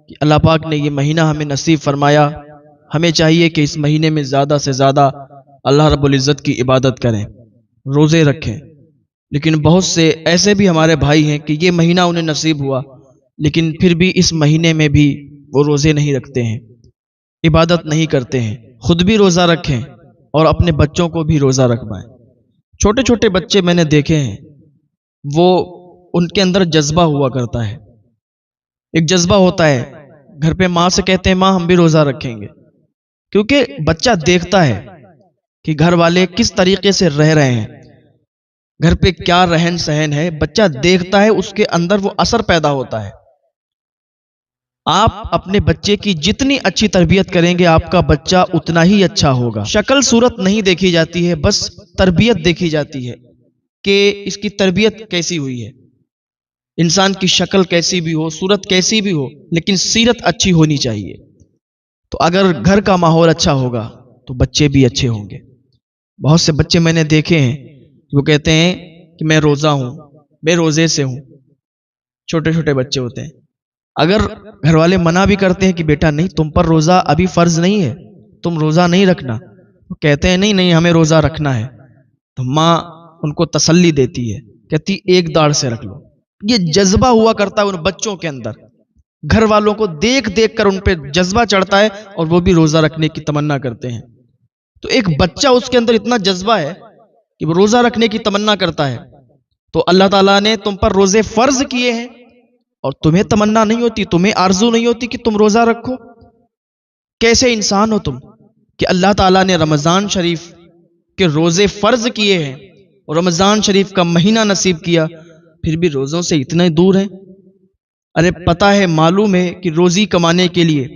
کہ اللہ پاک نے یہ مہینہ ہمیں نصیب فرمایا، ہمیں چاہیے کہ اس مہینے میں زیادہ سے زیادہ اللہ رب العزت کی عبادت کریں، روزے رکھیں۔ لیکن بہت سے ایسے بھی ہمارے بھائی ہیں کہ یہ مہینہ انہیں نصیب ہوا لیکن پھر بھی اس مہینے میں بھی وہ روزے نہیں رکھتے ہیں، عبادت نہیں کرتے ہیں۔ خود بھی روزہ رکھیں اور اپنے بچوں کو بھی روزہ رکھوائیں۔ چھوٹے چھوٹے بچے میں نے دیکھے ہیں، وہ ان کے اندر جذبہ ہوا کرتا ہے، ایک جذبہ ہوتا ہے، گھر پہ ماں سے کہتے ہیں ماں ہم بھی روزہ رکھیں گے، کیونکہ بچہ دیکھتا ہے کہ گھر والے کس طریقے سے رہ رہے ہیں، گھر پہ کیا رہن سہن ہے، بچہ دیکھتا ہے، اس کے اندر وہ اثر پیدا ہوتا ہے۔ آپ اپنے بچے کی جتنی اچھی تربیت کریں گے آپ کا بچہ اتنا ہی اچھا ہوگا۔ شکل صورت نہیں دیکھی جاتی ہے، بس تربیت دیکھی جاتی ہے کہ اس کی تربیت کیسی ہوئی ہے۔ انسان کی شکل کیسی بھی ہو، صورت کیسی بھی ہو، لیکن سیرت اچھی ہونی چاہیے۔ تو اگر گھر کا ماحول اچھا ہوگا تو بچے بھی اچھے ہوں گے۔ بہت سے بچے میں نے دیکھے ہیں وہ کہتے ہیں کہ میں روزہ ہوں، میں روزے سے ہوں، چھوٹے چھوٹے بچے ہوتے ہیں۔ اگر گھر والے منع بھی کرتے ہیں کہ بیٹا نہیں، تم پر روزہ ابھی فرض نہیں ہے، تم روزہ نہیں رکھنا، وہ کہتے ہیں نہیں نہیں ہمیں روزہ رکھنا ہے، تو ماں ان کو تسلی دیتی ہے، کہتی ایک داڑھ سے رکھ لو۔ یہ جذبہ ہوا کرتا ہے ان بچوں کے اندر، گھر والوں کو دیکھ دیکھ کر ان پہ جذبہ چڑھتا ہے اور وہ بھی روزہ رکھنے کی تمنا کرتے ہیں۔ تو ایک بچہ اس کے اندر اتنا جذبہ ہے کہ وہ روزہ رکھنے کی تمنا کرتا ہے، تو اللہ تعالیٰ نے تم پر روزے فرض کیے ہیں اور تمہیں تمنا نہیں ہوتی، تمہیں آرزو نہیں ہوتی کہ تم روزہ رکھو۔ کیسے انسان ہو تم کہ اللہ تعالیٰ نے رمضان شریف کے روزے فرض کیے ہیں اور رمضان شریف کا مہینہ نصیب کیا، پھر بھی روزوں سے اتنے دور ہیں۔ ارے پتہ ہے، معلوم ہے کہ روزی کمانے کے لیے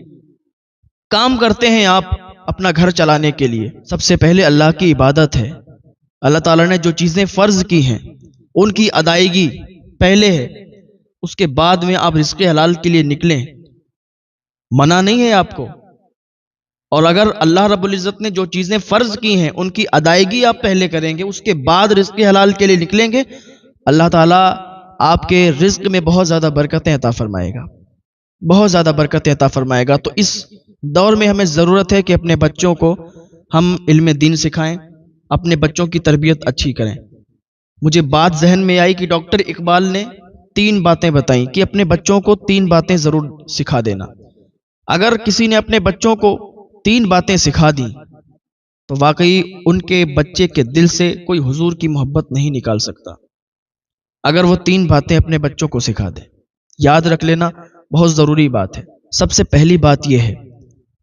کام کرتے ہیں آپ اپنا گھر چلانے کے لیے، سب سے پہلے اللہ کی عبادت ہے۔ اللہ تعالیٰ نے جو چیزیں فرض کی ہیں ان کی ادائیگی پہلے ہے، اس کے بعد میں آپ رزق حلال کے لیے نکلیں، منع نہیں ہے آپ کو۔ اور اگر اللہ رب العزت نے جو چیزیں فرض کی ہیں ان کی ادائیگی آپ پہلے کریں گے، اس کے بعد رزق حلال کے لیے نکلیں گے، اللہ تعالیٰ آپ کے رزق میں بہت زیادہ برکتیں عطا فرمائے گا، بہت زیادہ برکتیں عطا فرمائے گا۔ تو اس دور میں ہمیں ضرورت ہے کہ اپنے بچوں کو ہم علم دین سکھائیں، اپنے بچوں کی تربیت اچھی کریں۔ مجھے بات ذہن میں آئی کہ ڈاکٹر اقبال نے 3 باتیں بتائیں کہ اپنے بچوں کو 3 باتیں ضرور سکھا دینا۔ اگر کسی نے اپنے بچوں کو 3 باتیں سکھا دی تو واقعی ان کے بچے کے دل سے کوئی حضور کی محبت نہیں نکال سکتا۔ اگر وہ 3 باتیں اپنے بچوں کو سکھا دیں، یاد رکھ لینا، بہت ضروری بات ہے۔ سب سے پہلی بات یہ ہے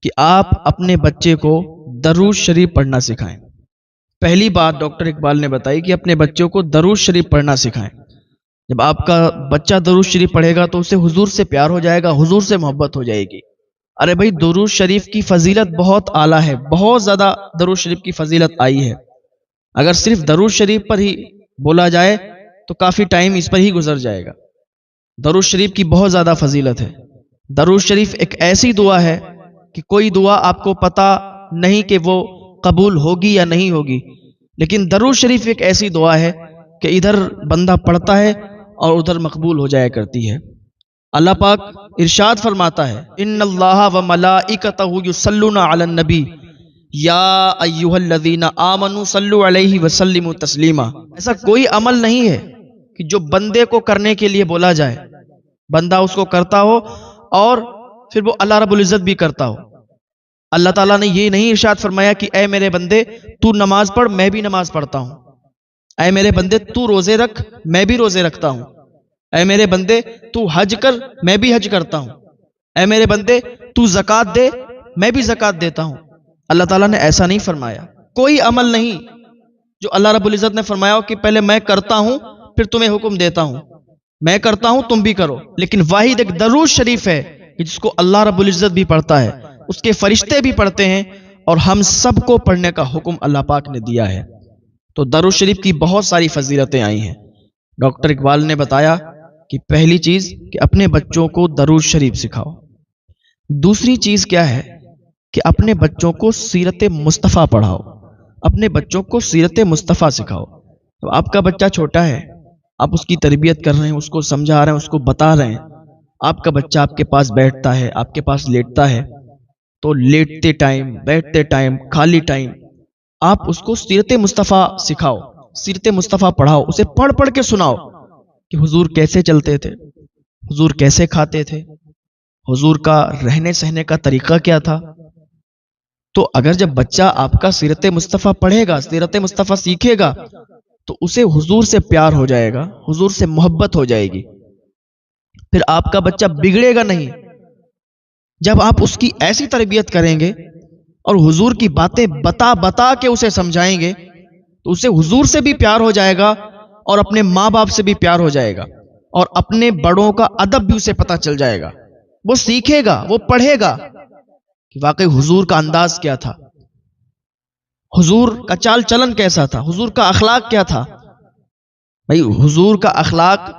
کہ آپ اپنے بچے کو درود شریف پڑھنا سکھائیں۔ پہلی بات ڈاکٹر اقبال نے بتائی کہ اپنے بچوں کو درود شریف پڑھنا سکھائیں۔ جب آپ کا بچہ درود شریف پڑھے گا تو اسے حضور سے پیار ہو جائے گا، حضور سے محبت ہو جائے گی۔ ارے بھائی، درود شریف کی فضیلت بہت اعلیٰ ہے، بہت زیادہ درود شریف کی فضیلت آئی ہے۔ اگر صرف درود شریف پر ہی بولا جائے تو کافی ٹائم اس پر ہی گزر جائے گا۔ درود شریف کی بہت زیادہ فضیلت ہے۔ درود شریف ایک ایسی دعا ہے کہ کوئی دعا آپ کو پتہ نہیں کہ وہ قبول ہوگی یا نہیں ہوگی، لیکن درود شریف ایک ایسی دعا ہے کہ ادھر بندہ پڑھتا ہے اور ادھر مقبول ہو جایا کرتی ہے۔ اللہ پاک ارشاد فرماتا ہے، ان اللہ و ملائکتہ یصلون علی النبی یا ایھا الذین آمنوا صلوا علیہ وسلموا تسلیما۔ ایسا کوئی عمل نہیں ہے کہ جو بندے کو کرنے کے لیے بولا جائے، بندہ اس کو کرتا ہو اور پھر وہ اللہ رب العزت بھی کرتا ہو۔ اللہ تعالیٰ نے یہ نہیں ارشاد فرمایا کہ اے میرے بندے تو نماز پڑھ، میں بھی نماز پڑھتا ہوں، اے میرے بندے تو روزے رکھ، میں بھی روزے رکھتا ہوں، اے میرے بندے تو حج کر، میں بھی حج کرتا ہوں، اے میرے بندے تو زکوٰۃ دے، میں بھی زکوٰۃ دیتا ہوں۔ اللہ تعالیٰ نے ایسا نہیں فرمایا۔ کوئی عمل نہیں جو اللہ رب العزت نے فرمایا ہو کہ پہلے میں کرتا ہوں پھر تمہیں حکم دیتا ہوں، میں کرتا ہوں تم بھی کرو۔ لیکن واحد ایک درود شریف ہے کہ جس کو اللہ رب العزت بھی پڑھتا ہے، اس کے فرشتے بھی پڑھتے ہیں، اور ہم سب کو پڑھنے کا حکم اللہ پاک نے دیا ہے۔ تو درود شریف کی بہت ساری فضیلتیں آئی ہیں۔ ڈاکٹر اقبال نے بتایا کہ پہلی چیز کہ اپنے بچوں کو درود شریف سکھاؤ۔ دوسری چیز کیا ہے کہ اپنے بچوں کو سیرت مصطفیٰ پڑھاؤ، اپنے بچوں کو سیرت مصطفیٰ سکھاؤ۔ تو آپ کا بچہ چھوٹا ہے، آپ اس کی تربیت کر رہے ہیں، اس کو سمجھا رہے ہیں، اس کو بتا رہے ہیں، آپ کا بچہ آپ کے پاس بیٹھتا ہے، آپ کے پاس لیٹتا ہے، تو لیٹتے ٹائم، بیٹھتے ٹائم، خالی ٹائم آپ اس کو سیرت مصطفیٰ سکھاؤ، سیرت مصطفیٰ پڑھاؤ، اسے پڑھ پڑھ کے سناؤ کہ حضور کیسے چلتے تھے، حضور کیسے کھاتے تھے، حضور کا رہنے سہنے کا طریقہ کیا تھا۔ تو اگر جب بچہ آپ کا سیرت مصطفیٰ پڑھے گا، سیرت مصطفیٰ سیکھے گا، تو اسے حضور سے پیار ہو جائے گا، حضور سے محبت ہو جائے گی، پھر آپ کا بچہ بگڑے گا نہیں۔ جب آپ اس کی ایسی تربیت کریں گے اور حضور کی باتیں بتا بتا کے اسے سمجھائیں گے، تو اسے حضور سے بھی پیار ہو جائے گا اور اپنے ماں باپ سے بھی پیار ہو جائے گا، اور اپنے بڑوں کا ادب بھی اسے پتہ چل جائے گا۔ وہ سیکھے گا، وہ پڑھے گا کہ واقعی حضور کا انداز کیا تھا، حضور کا چال چلن کیسا تھا، حضور کا اخلاق کیا تھا۔ بھائی حضور کا اخلاق،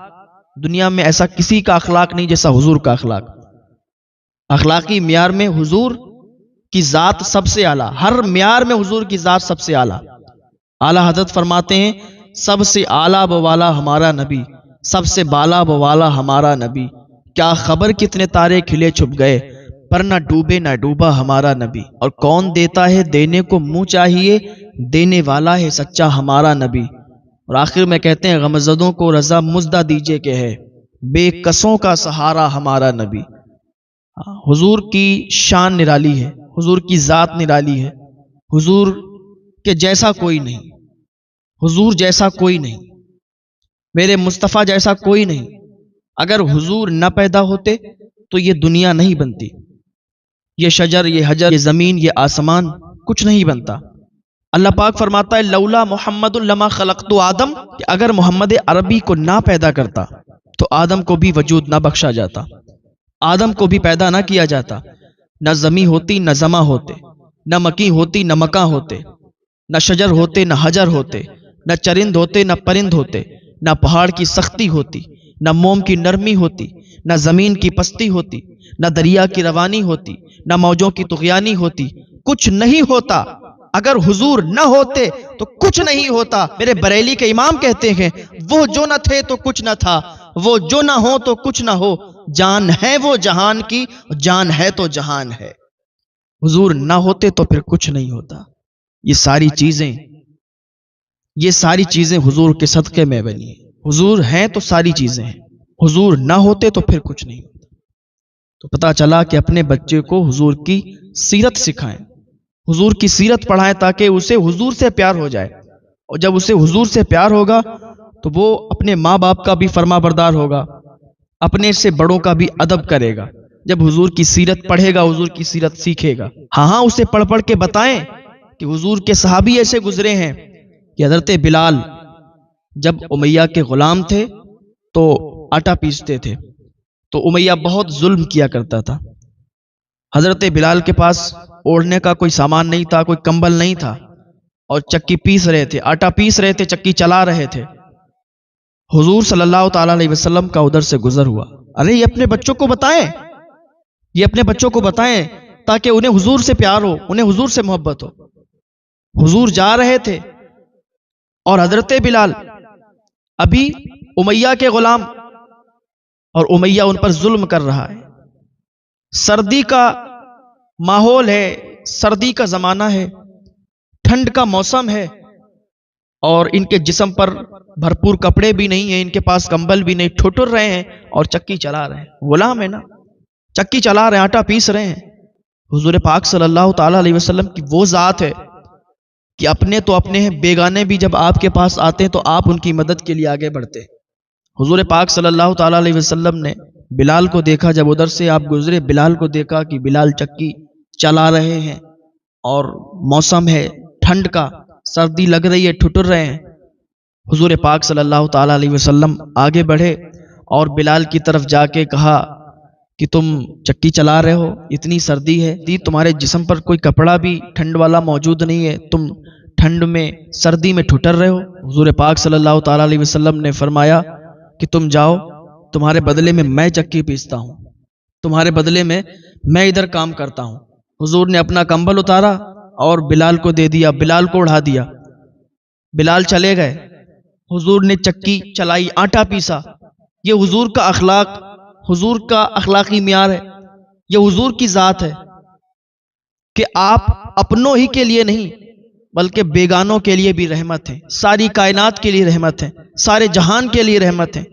دنیا میں ایسا کسی کا اخلاق نہیں جیسا حضور کا اخلاق۔ اخلاقی معیار میں حضور کی ذات سب سے اعلیٰ، ہر معیار میں حضور کی ذات سب سے اعلیٰ۔ اعلیٰ حضرت فرماتے ہیں سب سے اعلیٰ بوالا ہمارا نبی، سب سے بالا بوالا ہمارا نبی، کیا خبر کتنے تارے کھلے چھپ گئے، پر نہ ڈوبے نہ ڈوبا ہمارا نبی، اور کون دیتا ہے دینے کو منہ چاہیے، دینے والا ہے سچا ہمارا نبی۔ اور آخر میں کہتے ہیں غمزدوں کو رضا مزدہ دیجئے کہ ہے، بے کسوں کا سہارا ہمارا نبی۔ حضور کی شان نرالی ہے، حضور کی ذات نرالی ہے، حضور کے جیسا کوئی نہیں، حضور جیسا کوئی نہیں، میرے مصطفیٰ جیسا کوئی نہیں۔ اگر حضور نہ پیدا ہوتے تو یہ دنیا نہیں بنتی، یہ شجر، یہ حجر، یہ زمین، یہ آسمان کچھ نہیں بنتا۔ اللہ پاک فرماتا ہے لولا محمد لما خلقت آدم، کہ اگر محمد عربی کو نہ پیدا کرتا تو آدم کو بھی وجود نہ بخشا جاتا، آدم کو بھی پیدا نہ کیا جاتا، نہ زمیں ہوتی نہ زماں ہوتے، نہ مکی ہوتی نہ مکاں ہوتے، نہ شجر ہوتے نہ حجر ہوتے، نہ چرند ہوتے نہ پرند ہوتے، نہ پہاڑ کی سختی ہوتی، نہ موم کی نرمی ہوتی، نہ زمین کی پستی ہوتی، نہ دریا کی روانی ہوتی، نہ موجوں کی طغیانی ہوتی، کچھ نہیں ہوتا۔ اگر حضور نہ ہوتے تو کچھ نہیں ہوتا۔ میرے بریلی کے امام کہتے ہیں وہ جو نہ تھے تو کچھ نہ تھا، وہ جو نہ ہو تو کچھ نہ ہو، جان ہے وہ جہان کی، جان ہے تو جہان ہے۔ حضور نہ ہوتے تو پھر کچھ نہیں ہوتا۔ یہ ساری چیزیں حضور کے صدقے میں بنی ہیں۔ حضور ہیں تو ساری چیزیں ہیں، حضور نہ ہوتے تو پھر کچھ نہیں ہوتا۔ تو پتہ چلا کہ اپنے بچے کو حضور کی سیرت سکھائیں، حضور کی سیرت پڑھائیں تاکہ اسے حضور سے پیار ہو جائے، اور جب اسے حضور سے پیار ہوگا تو وہ اپنے ماں باپ کا بھی فرما بردار ہوگا، اپنے سے بڑوں کا بھی ادب کرے گا۔ جب حضور کی سیرت پڑھے گا، حضور کی سیرت سیکھے گا۔ ہاں اسے پڑھ پڑھ کے بتائیں کہ حضور کے صحابی ایسے گزرے ہیں کہ حضرت بلال جب امیہ کے غلام تھے تو آٹا پیستے تھے، تو امیہ بہت ظلم کیا کرتا تھا۔ حضرت بلال کے پاس اوڑھنے کا کوئی سامان نہیں تھا، کوئی کمبل نہیں تھا، اور چکی پیس رہے تھے، آٹا پیس رہے تھے، چکی چلا رہے تھے۔ حضور صلی اللہ تعالیٰ علیہ وسلم کا ادھر سے گزر ہوا، ارے یہ اپنے بچوں کو بتائیں، یہ اپنے بچوں کو بتائیں تاکہ انہیں حضور سے پیار ہو، انہیں حضور سے محبت ہو۔ حضور جا رہے تھے اور حضرت بلال ابھی امیہ کے غلام، اور امیہ ان پر ظلم کر رہا ہے۔ سردی کا ماحول ہے، سردی کا زمانہ ہے، ٹھنڈ کا موسم ہے، اور ان کے جسم پر بھرپور کپڑے بھی نہیں ہیں، ان کے پاس کمبل بھی نہیں، ٹھٹر رہے ہیں اور چکی چلا رہے ہیں۔ غلام ہے نا، چکی چلا رہے ہیں، آٹا پیس رہے ہیں۔ حضور پاک صلی اللہ تعالیٰ علیہ وسلم کی وہ ذات ہے کہ اپنے تو اپنے ہیں، بیگانے بھی جب آپ کے پاس آتے ہیں تو آپ ان کی مدد کے لیے آگے بڑھتے ہیں۔ حضور پاک صلی اللہ تعالیٰ علیہ وسلم نے بلال کو دیکھا، جب ادھر سے آپ گزرے بلال کو دیکھا کہ بلال چکی چلا رہے ہیں اور موسم ہے ٹھنڈ کا، سردی لگ رہی ہے، ٹھٹر رہے ہیں۔ حضور پاک صلی اللہ تعالیٰ علیہ وسلم آگے بڑھے اور بلال کی طرف جا کے کہا کہ تم چکی چلا رہے ہو، اتنی سردی ہے، تمہارے جسم پر کوئی کپڑا بھی ٹھنڈ والا موجود نہیں ہے، تم ٹھنڈ میں سردی میں ٹھٹر رہے ہو۔ حضور پاک صلی اللہ تعالیٰ علیہ وسلم نے فرمایا کہ تم جاؤ، تمہارے بدلے میں چکی پیستا ہوں، تمہارے بدلے میں ادھر کام کرتا ہوں۔ حضور نے اپنا کمبل اتارا اور بلال کو دے دیا، بلال کو اڑا دیا، بلال چلے گئے۔ حضور نے چکی چلائی، آٹا پیسا۔ یہ حضور کا اخلاق، حضور کا اخلاقی معیار ہے، یہ حضور کی ذات ہے کہ آپ اپنوں ہی کے لیے نہیں بلکہ بیگانوں کے لیے بھی رحمت ہیں، ساری کائنات کے لیے رحمت ہیں، سارے جہان کے لیے رحمت ہیں۔